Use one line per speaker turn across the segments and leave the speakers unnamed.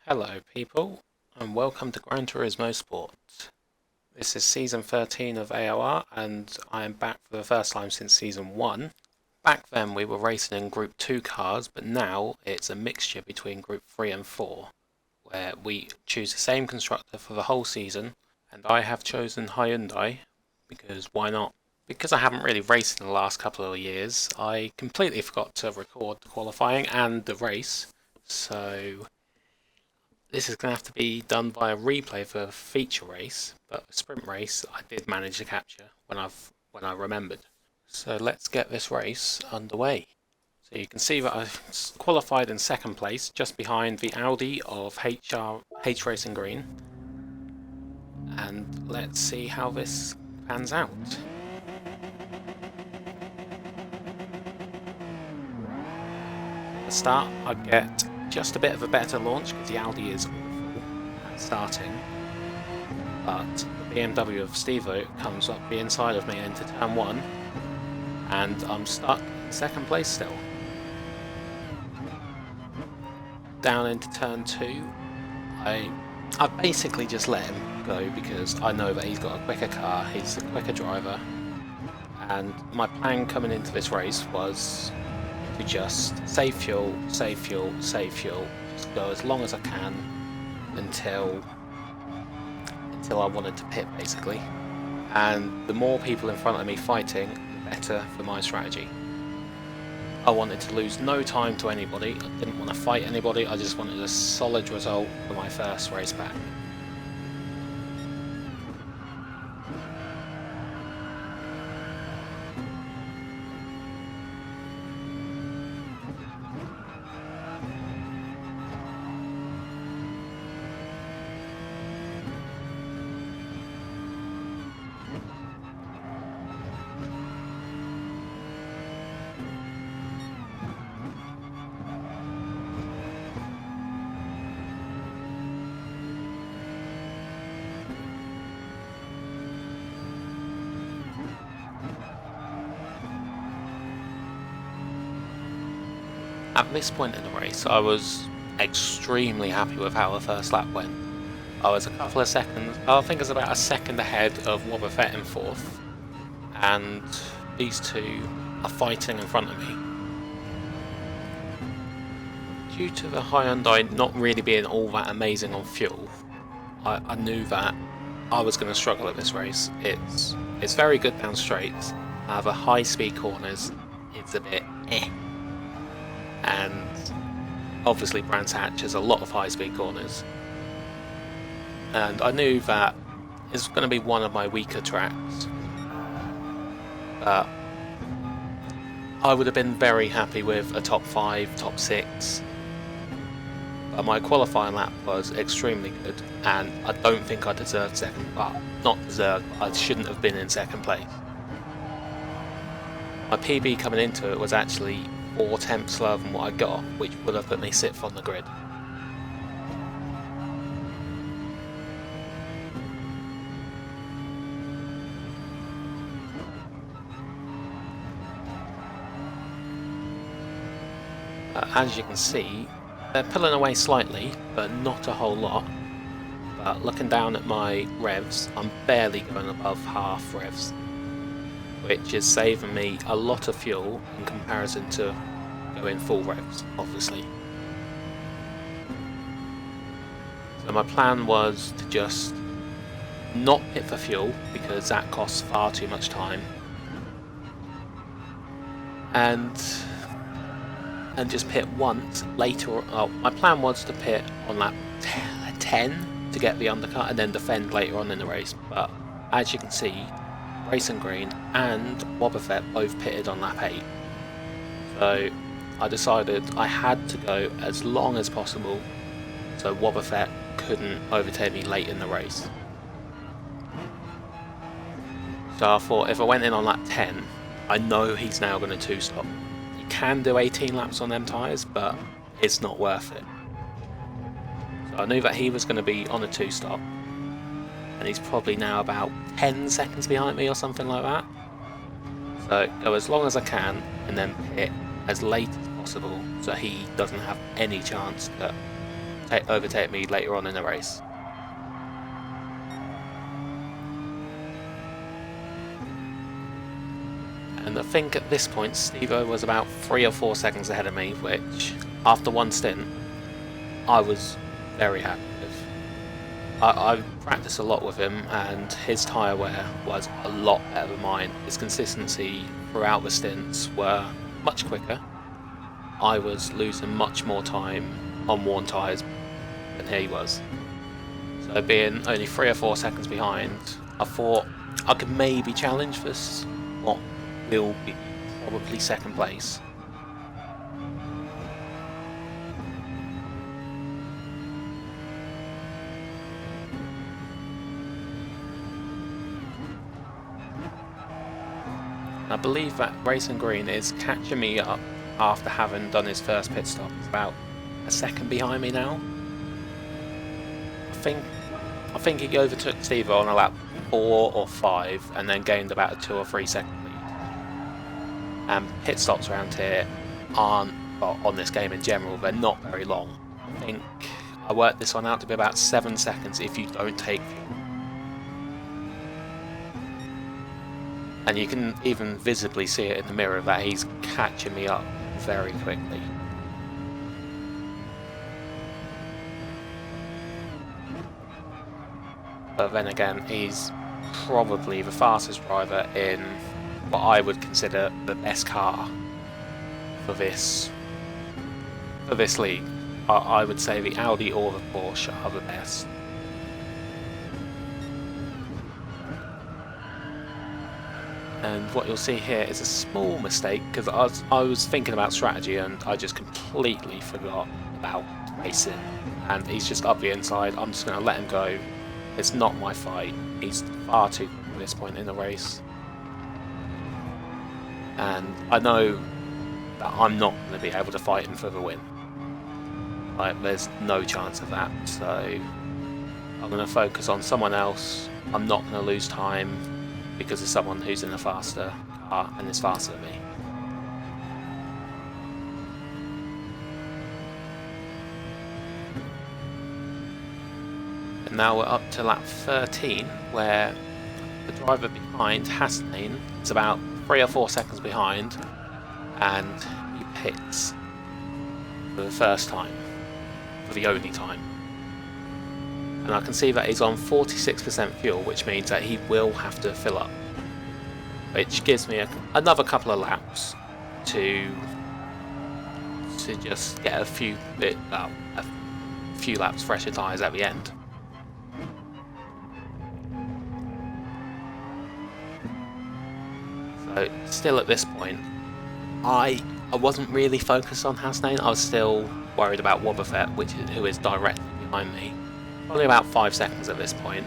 Hello people, and welcome to Gran Turismo Sport. This is season 13 of AOR, and I am back for the first time since season 1. Back then we were racing in Group 2 cars, but now it's a mixture between Group 3 and 4, where we choose the same constructor for the whole season, and I have chosen Hyundai, because why not? Because I haven't really raced in the last couple of years, I completely forgot to record the qualifying and the race, so this is going to have to be done by a replay for a feature race, but a sprint race I did manage to capture when I remembered. So let's get this race underway. So you can see that I qualified in second place, just behind the Audi of H Racing Green. And let's see how this pans out. At the start, I get just a bit of a better launch because the Audi is awful at starting, but the BMW of Stevo comes up the inside of me into turn 1 and I'm stuck in second place still. Down into turn 2, I basically just let him go because I know that he's got a quicker car, he's a quicker driver, and my plan coming into this race was to just save fuel, just go as long as I can until I wanted to pit basically. And the more people in front of me fighting, the better for my strategy. I wanted to lose no time to anybody, I didn't want to fight anybody, I just wanted a solid result for my first race back. At this point in the race, I was extremely happy with how the first lap went. I was a couple of seconds, I think it was about a second ahead of Wobbuffet in 4th, and these two are fighting in front of me. Due to the Hyundai not really being all that amazing on fuel, I knew that I was going to struggle at this race. It's very good down straights, however high speed corners, it's a bit eh. And obviously Brands Hatch has a lot of high-speed corners, and I knew that it's going to be one of my weaker tracks, but I would have been very happy with a top 5, top 6, but my qualifying lap was extremely good, and I don't think I deserved second, well, not deserved, I shouldn't have been in second place. My PB coming into it was actually 4 tenths slower than what I got, which would have put me 6th on the grid. As you can see, they're pulling away slightly, but not a whole lot. But looking down at my revs, I'm barely going above half revs, which is saving me a lot of fuel in comparison to going full revs, obviously. So my plan was to just not pit for fuel, because that costs far too much time, and just pit once later. My plan was to pit on lap 10 to get the undercut and then defend later on in the race, but as you can see, Racing Green and Wobbuffet both pitted on lap 8. So I decided I had to go as long as possible so Wobbuffet couldn't overtake me late in the race. So I thought if I went in on lap 10, I know he's now going to 2-stop. You can do 18 laps on them tyres, but it's not worth it. So I knew that he was going to be on a 2-stop. And he's probably now about 10 seconds behind me or something like that. So go as long as I can and then pit as late as possible so he doesn't have any chance that overtake me later on in the race. And I think at this point Steve-O was about 3 or 4 seconds ahead of me, which after one stint I was very happy with. I practiced a lot with him and his tyre wear was a lot better than mine. His consistency throughout the stints were much quicker. I was losing much more time on worn tyres than he was. So being only 3 or 4 seconds behind, I thought I could maybe challenge this, what will be probably second place. I believe that Racing Green is catching me up after having done his first pit stop. It's about a second behind me now. I think he overtook Steve on a lap 4 or 5 and then gained about a 2 or 3 second lead. And pit stops around here aren't, well, on this game in general, they're not very long. I think I worked this one out to be about 7 seconds if you don't take fuel. And you can even visibly see it in the mirror that he's catching me up very quickly. But then again, he's probably the fastest driver in what I would consider the best car for this league. I would say the Audi or the Porsche are the best. And what you'll see here is a small mistake, because I was thinking about strategy and I just completely forgot about racing. And he's just up the inside, I'm just going to let him go. It's not my fight, he's far too quick at this point in the race. And I know that I'm not going to be able to fight him for the win. Like, there's no chance of that, so I'm going to focus on someone else. I'm not going to lose time because of someone who's in a faster car and is faster than me. And now we're up to lap 13, where the driver behind, Hasnain, is about 3 or 4 seconds behind, and he pits for the first time, for the only time. And I can see that he's on 46% fuel, which means that he will have to fill up, which gives me another couple of laps to just get a few laps fresher tyres at the end. So still at this point, I wasn't really focused on Hasnain. I was still worried about Wobbuffet, who is directly behind me. Probably about 5 seconds at this point.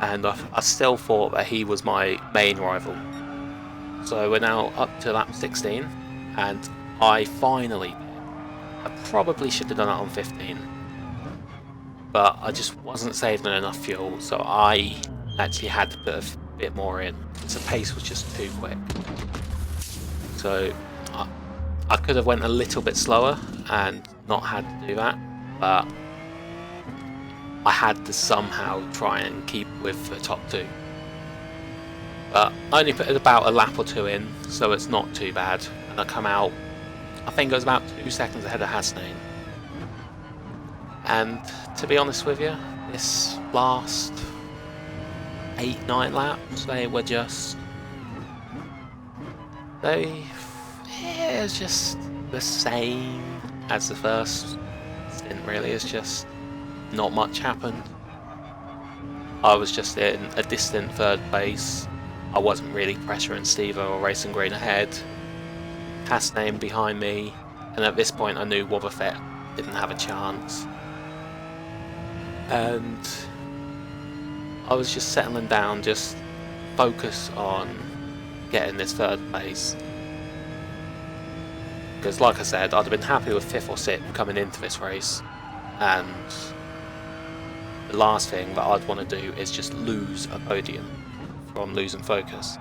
And I still thought that he was my main rival. So we're now up to lap 16, and I probably should have done it on 15. But I just wasn't saving enough fuel, so I actually had to put a bit more in. The pace was just too quick. So I could have went a little bit slower and not had to do that, but I had to somehow try and keep with the top 2. But I only put about a lap or 2 in, so it's not too bad. And I come out, I think it was about 2 seconds ahead of Hasnain. And to be honest with you, this last 8-9 laps, it was just the same as the first stint, really. It's just not much happened. I was just in a distant 3rd place. I wasn't really pressuring Steve-O or Racing Green ahead. Hasnain behind me, and at this point I knew Wobbuffet didn't have a chance. And I was just settling down, just focus on getting this 3rd place. Because like I said, I'd have been happy with 5th or 6th coming into this race, and the last thing that I'd want to do is just lose a podium from losing focus.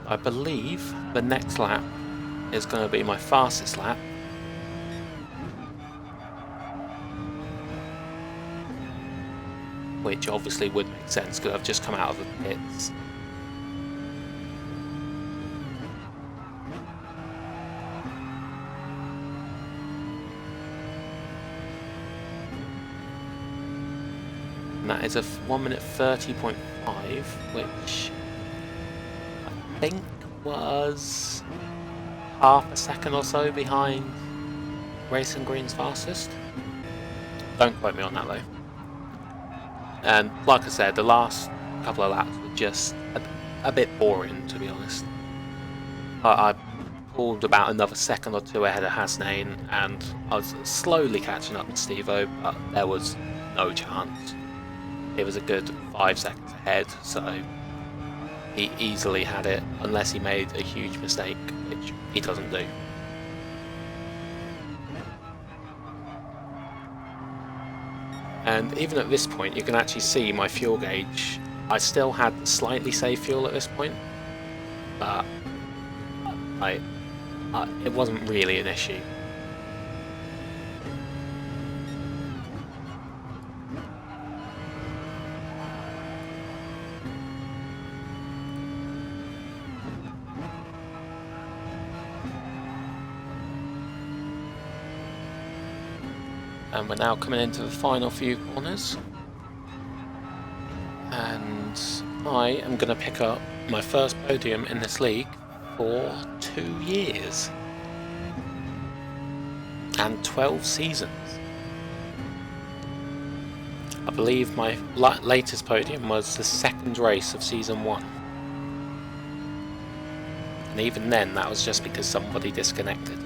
I believe the next lap is going to be my fastest lap. Which obviously would make sense because I've just come out of the pits. And that is a 1 minute 30.5, which I think was half a second or so behind Racing Green's fastest. Don't quote me on that though. And like I said, the last couple of laps were just a bit boring, to be honest. I pulled about another second or two ahead of Hasnain, and I was slowly catching up to Steve-O, but there was no chance. It was a good 5 seconds ahead, so he easily had it, unless he made a huge mistake, which he doesn't do. And even at this point, you can actually see my fuel gauge. I still had slightly safe fuel at this point, but it wasn't really an issue. And we're now coming into the final few corners, and I am going to pick up my first podium in this league for 2 years and 12 seasons. I believe my latest podium was the second race of season 1, and even then that was just because somebody disconnected.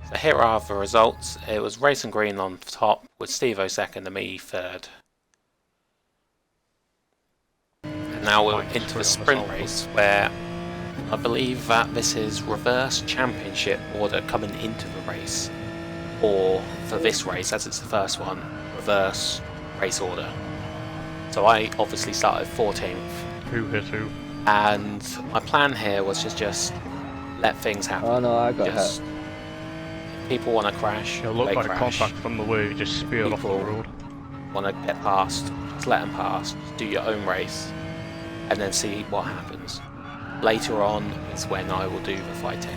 So here are the results. It was Racing Green on top with Steve-O second and me third. And now we're into the sprint race, where I believe that this is reverse championship order coming into the race. Or for this race, as it's the first one, reverse race order. So I obviously started 14th.
Who hit who?
And my plan here was to just let things happen.
Oh no, I got hit.
People want to crash,
It looked
they
like
crash.
contact from the way you just speared off the
People
road.
want to get past, just let them pass, just do your own race, and then see what happens. Later on is when I will do the fighting.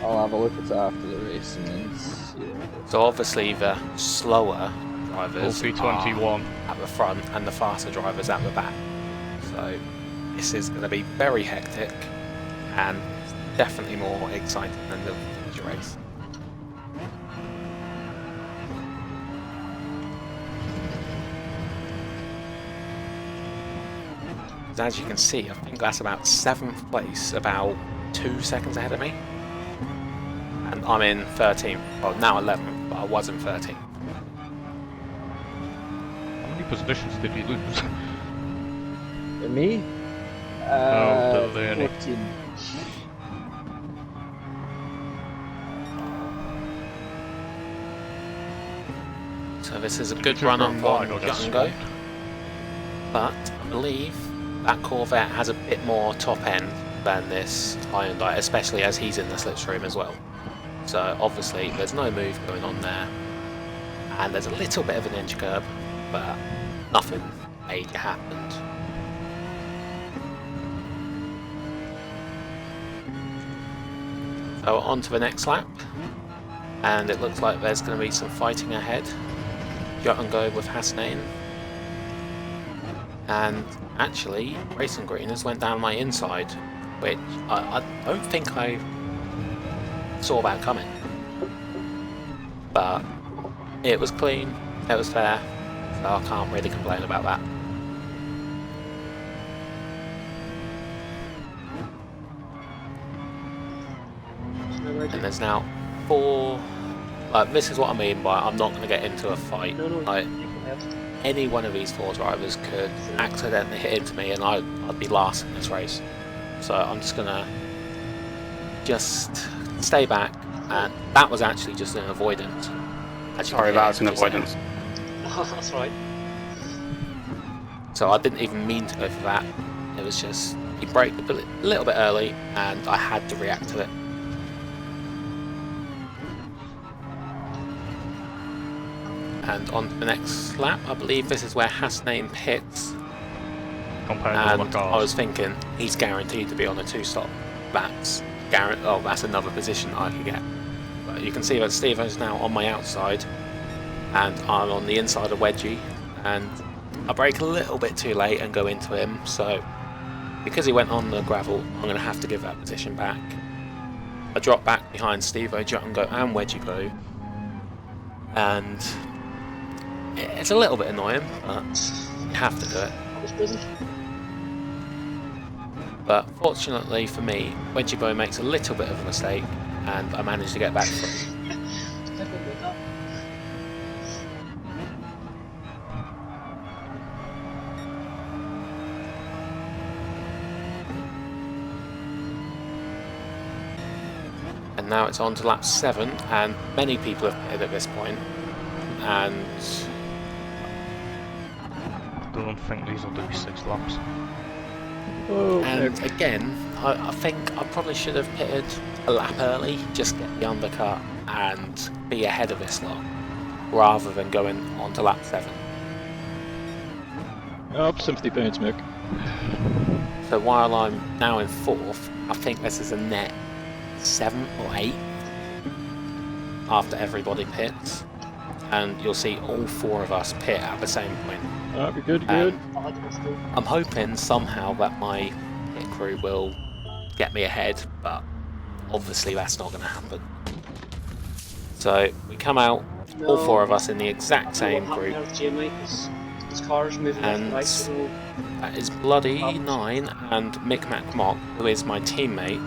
I'll have a look at it after the race and then see.
So obviously the slower drivers are
LP21
at the front and the faster drivers at the back. So this is going to be very hectic and definitely more exciting than the finish race. As you can see, I think that's about 7th place, about 2 seconds ahead of me. And I'm in 13th, well now 11th, but I was in 13th.
How many positions did you lose?
Me?
No, the
14.
So this is a good run up on Shut and Go, but I believe that Corvette has a bit more top end than this Hyundai, especially as he's in the slipstream as well. So obviously there's no move going on there, and there's a little bit of an inch curb, but nothing major happened. So on to the next lap, and it looks like there's going to be some fighting ahead. Shut and Go with Hasnain, and actually Racing Green has went down my inside, which I don't think I saw that coming, but it was clean, it was fair, so I can't really complain about that. And there's now 4. This is what I mean by I'm not going to get into a fight. Like, any one of these 4 drivers could accidentally hit into me and I'd be last in this race. So I'm just going to stay back and that was actually just an avoidance. As you
Sorry,
can hear
that's an
just now.
avoidance.
Oh, that's right.
So I didn't even mean to go for that. It was just he braked a little bit early, and I had to react to it. And on to the next lap, I believe this is where Hasnain pits.
Compared to other
And
cars.
I was thinking he's guaranteed to be on a 2-stop. That's that's another position I could get. But you can see that Steve-O's now on my outside, and I'm on the inside of Wedgie, and I brake a little bit too late and go into him. So because he went on the gravel, I'm going to have to give that position back. I drop back behind Steve-O, Juttengo and Wedgie Go, and it's a little bit annoying, but you have to do it.
That was busy.
But fortunately for me, Wedgie Bow makes a little bit of a mistake, and I managed to get back through.
Think about that.
And now it's on to lap 7, and many people have pitted at this point, and
I don't think these will do 6 laps.
Oh,
and again, I think I probably should have pitted a lap early, just get the undercut and be ahead of this lot, rather than going on to lap 7.
oh, sympathy points, Mick.
So while I'm now in 4th, I think this is a net 7th or 8th after everybody pits, and you'll see all 4 of us pit at the same point.
Oh, you're good, you're good.
I'm hoping somehow that my pit crew will get me ahead, but obviously that's not going to happen. So we come out, all 4 of us in the exact same group.
His car's moving left and
And
right, so
that is Bloody 9 and Mick Mac Mock, who is my teammate,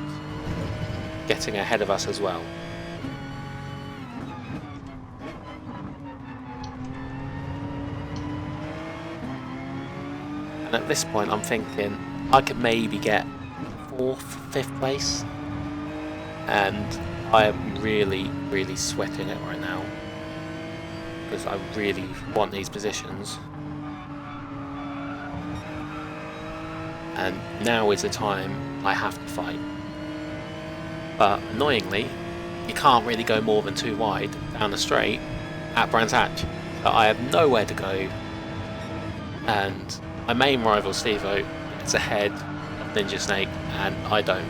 getting ahead of us as well. And at this point I'm thinking I could maybe get 4th, 5th place, and I am really sweating it right now because I really want these positions, and now is the time I have to fight. But annoyingly, you can't really go more than 2 wide down the straight at Brands Hatch, so I have nowhere to go, and my main rival Steve-O is ahead of Ninja Snake and I don't.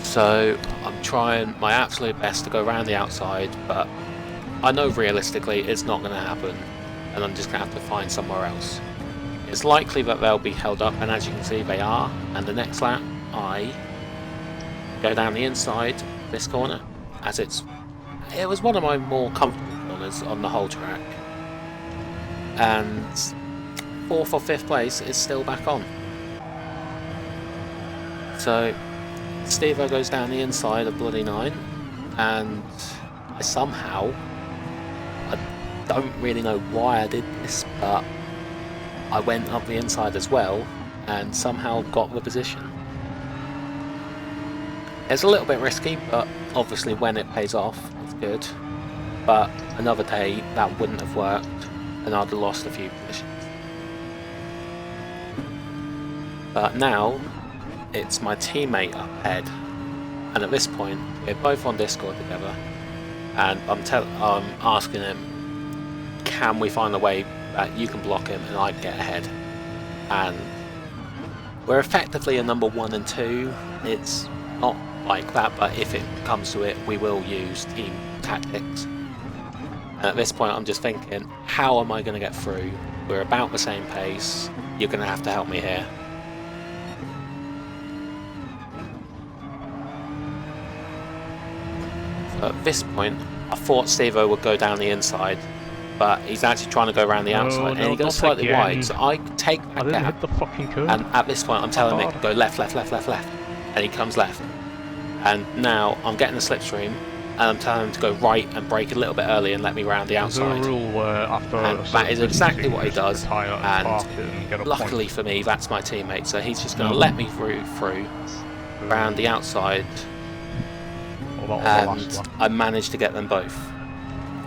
So I'm trying my absolute best to go around the outside, but I know realistically it's not going to happen, and I'm just going to have to find somewhere else. It's likely that they'll be held up, and as you can see they are, and the next lap I go down the inside this corner, as it was one of my more comfortable corners on the whole track, and 4th or 5th place is still back on. So Steve-O goes down the inside of Bloody 9, and I somehow, I don't really know why I did this, but I went up the inside as well and somehow got the position. It's a little bit risky, but obviously when it pays off it's good, but another day that wouldn't have worked and I'd have lost a few positions. But now it's my teammate up ahead, and at this point we're both on Discord together, and I'm asking him, can we find a way that you can block him and I can get ahead? And we're effectively a number 1 and 2. It's not like that, but if it comes to it we will use team tactics. And at this point I'm just thinking, how am I going to get through? We're about the same pace, you're going to have to help me here. At this point, I thought Steve-O would go down the inside, but he's actually trying to go around the outside, and he goes slightly wide, so I take
I
that
didn't
gap,
hit the fucking curve.
and at this point I'm telling Mick, go left, and he comes left. And now I'm getting the slipstream, and I'm telling him to go right and brake a little bit early and let me round the
Is there
outside.
a rule where after
And
a
that
certain
is exactly
distance
what he
you just
does,
retire and
and
park it and get a
luckily
point?
for me that's my teammate, so he's just going to
No.
let me through round the outside.
What about on the
and
last lap?
I managed to get them both.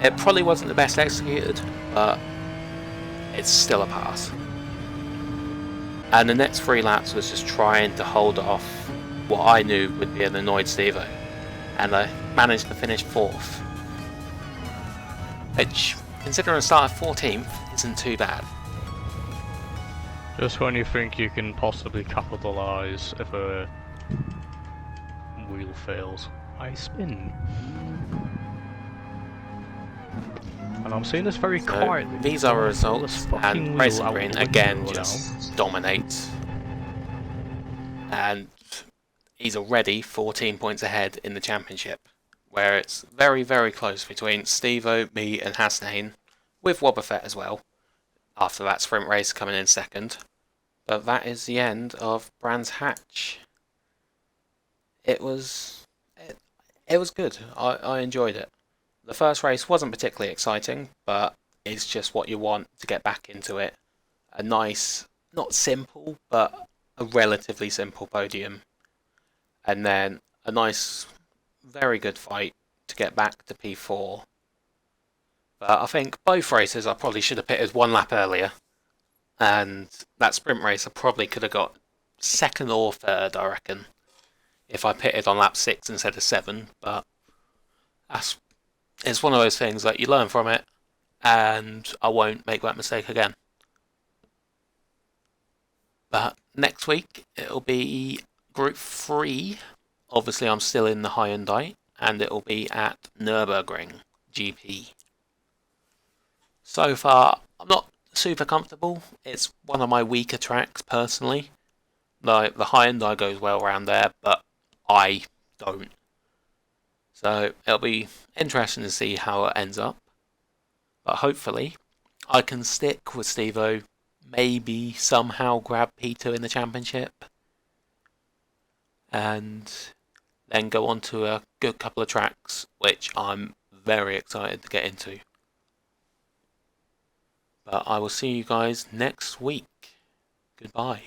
It probably wasn't the best executed, but it's still a pass. And the next 3 laps was just trying to hold off what I knew would be an annoyed Stevo, and I managed to finish 4th, which, considering I started 14th, isn't too bad.
Just when you think you can possibly capitalise if a wheel fails, I spin. And I'm saying this very
So
quietly.
these
so
are
I throw this
results,
fucking
and
wheel
Racing
out
Green
the
again
window
just dominates, and he's already 14 points ahead in the championship, where it's very, very close between Stevo, me and Hasnain, with Wobbuffet as well, after that sprint race coming in second. But that is the end of Brands Hatch. It was good. I enjoyed it. The first race wasn't particularly exciting, but it's just what you want to get back into it. A nice, not simple, but a relatively simple podium. And then a nice, very good fight to get back to P4. But I think both races I probably should have pitted 1 lap earlier. And that sprint race I probably could have got 2nd or 3rd, I reckon, if I pitted on lap 6 instead of 7. But it's one of those things that you learn from it, and I won't make that mistake again. But next week it'll be Group 3. Obviously I'm still in the Hyundai, and it'll be at Nürburgring GP. So far I'm not super comfortable. It's one of my weaker tracks personally. Like, the Hyundai goes well around there, but I don't. So it'll be interesting to see how it ends up. But hopefully I can stick with Stevo, maybe somehow grab P2 in the championship, and then go on to a good couple of tracks, which I'm very excited to get into. But I will see you guys next week. Goodbye.